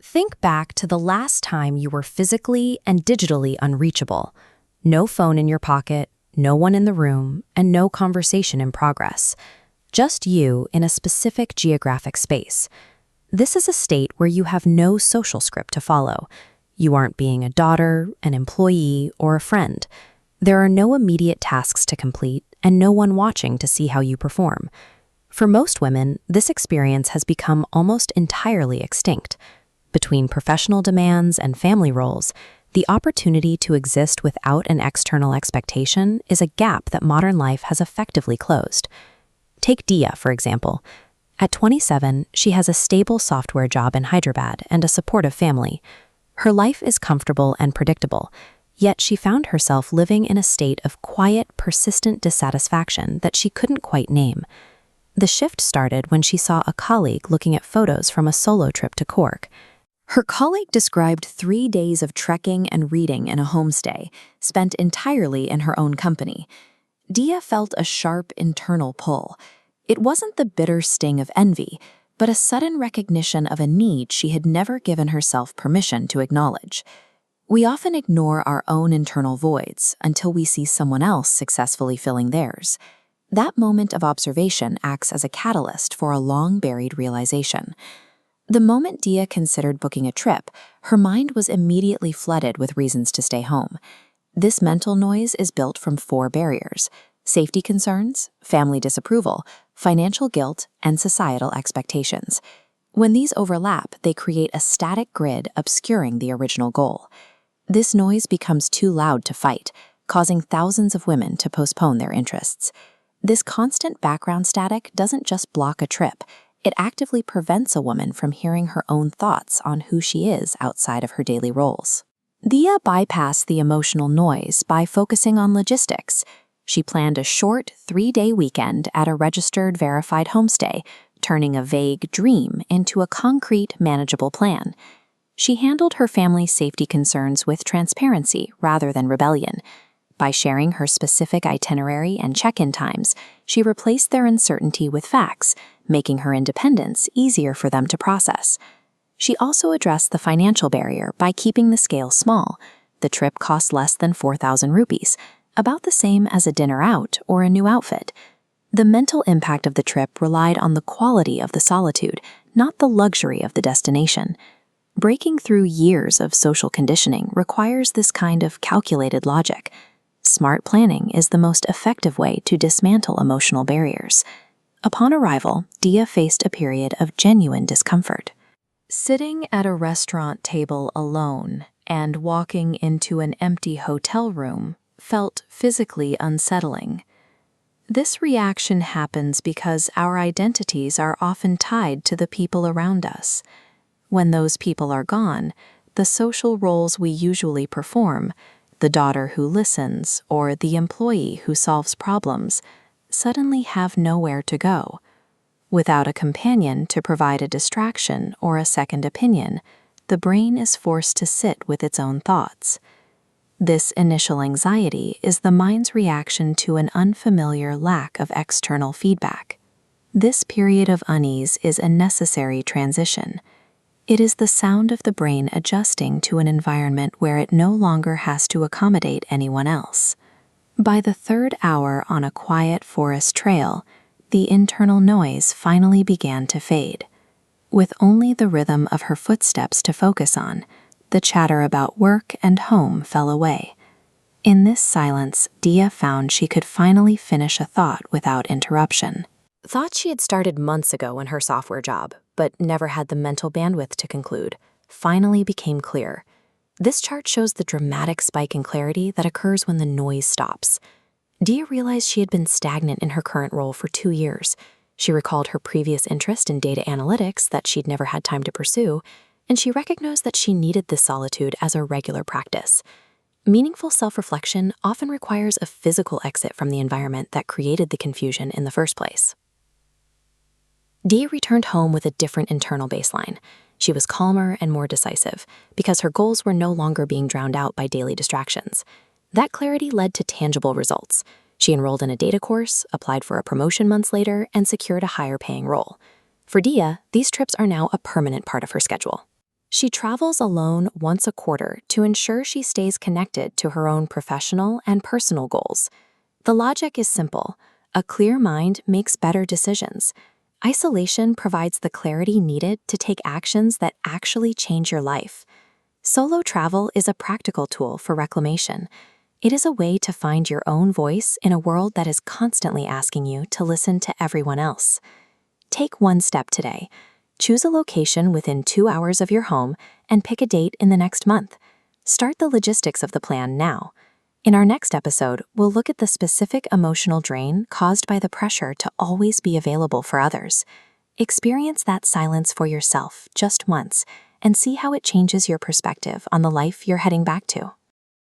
Think back to the last time you were physically and digitally unreachable. No phone in your pocket, no one in the room, and no conversation in progress. Just you in a specific geographic space. This is a state where you have no social script to follow. You aren't being a daughter, an employee, or a friend. There are no immediate tasks to complete and no one watching to see how you perform. For most women, this experience has become almost entirely extinct. Between professional demands and family roles, the opportunity to exist without an external expectation is a gap that modern life has effectively closed. Take Diya, for example. At 27, she has a stable software job in Hyderabad and a supportive family. Her life is comfortable and predictable, yet she found herself living in a state of quiet, persistent dissatisfaction that she couldn't quite name. The shift started when she saw a colleague looking at photos from a solo trip to Coorg. Her colleague described 3 days of trekking and reading in a homestay, spent entirely in her own company. Diya felt a sharp internal pull. It wasn't the bitter sting of envy, but a sudden recognition of a need she had never given herself permission to acknowledge. We often ignore our own internal voids until we see someone else successfully filling theirs. That moment of observation acts as a catalyst for a long-buried realization. The moment Diya considered booking a trip, her mind was immediately flooded with reasons to stay home. This mental noise is built from 4 barriers: safety concerns, family disapproval, financial guilt, and societal expectations. When these overlap, they create a static grid obscuring the original goal. This noise becomes too loud to fight, causing thousands of women to postpone their interests. This constant background static doesn't just block a trip, it actively prevents a woman from hearing her own thoughts on who she is outside of her daily roles. Diya bypassed the emotional noise by focusing on logistics. She planned a short 3-day weekend at a registered, verified homestay, turning a vague dream into a concrete, manageable plan. She handled her family's safety concerns with transparency rather than rebellion. By sharing her specific itinerary and check-in times, she replaced their uncertainty with facts, making her independence easier for them to process. She also addressed the financial barrier by keeping the scale small. The trip cost less than 4,000 rupees, about the same as a dinner out or a new outfit. The mental impact of the trip relied on the quality of the solitude, not the luxury of the destination. Breaking through years of social conditioning requires this kind of calculated logic. Smart planning is the most effective way to dismantle emotional barriers. Upon arrival, Diya faced a period of genuine discomfort. Sitting at a restaurant table alone and walking into an empty hotel room felt physically unsettling. This reaction happens because our identities are often tied to the people around us. When those people are gone, the social roles we usually perform, the daughter who listens or the employee who solves problems, suddenly have nowhere to go. Without a companion to provide a distraction or a second opinion, the brain is forced to sit with its own thoughts. This initial anxiety is the mind's reaction to an unfamiliar lack of external feedback. This period of unease is a necessary transition. It is the sound of the brain adjusting to an environment where it no longer has to accommodate anyone else. By the 3rd hour on a quiet forest trail, the internal noise finally began to fade. With only the rhythm of her footsteps to focus on, the chatter about work and home fell away. In this silence, Diya found she could finally finish a thought without interruption. Thoughts she had started months ago in her software job, but never had the mental bandwidth to conclude, finally became clear. This chart shows the dramatic spike in clarity that occurs when the noise stops. Diya realized she had been stagnant in her current role for 2 years. She recalled her previous interest in data analytics that she'd never had time to pursue, and she recognized that she needed this solitude as a regular practice. Meaningful self-reflection often requires a physical exit from the environment that created the confusion in the first place. Diya returned home with a different internal baseline. She was calmer and more decisive because her goals were no longer being drowned out by daily distractions. That clarity led to tangible results. She enrolled in a data course, applied for a promotion months later, and secured a higher-paying role. For Diya, these trips are now a permanent part of her schedule. She travels alone once a quarter to ensure she stays connected to her own professional and personal goals. The logic is simple. A clear mind makes better decisions. Isolation provides the clarity needed to take actions that actually change your life. Solo travel is a practical tool for reclamation. It is a way to find your own voice in a world that is constantly asking you to listen to everyone else. Take one step today. Choose a location within 2 hours of your home and pick a date in the next month. Start the logistics of the plan now. In our next episode, we'll look at the specific emotional drain caused by the pressure to always be available for others. Experience that silence for yourself just once and see how it changes your perspective on the life you're heading back to.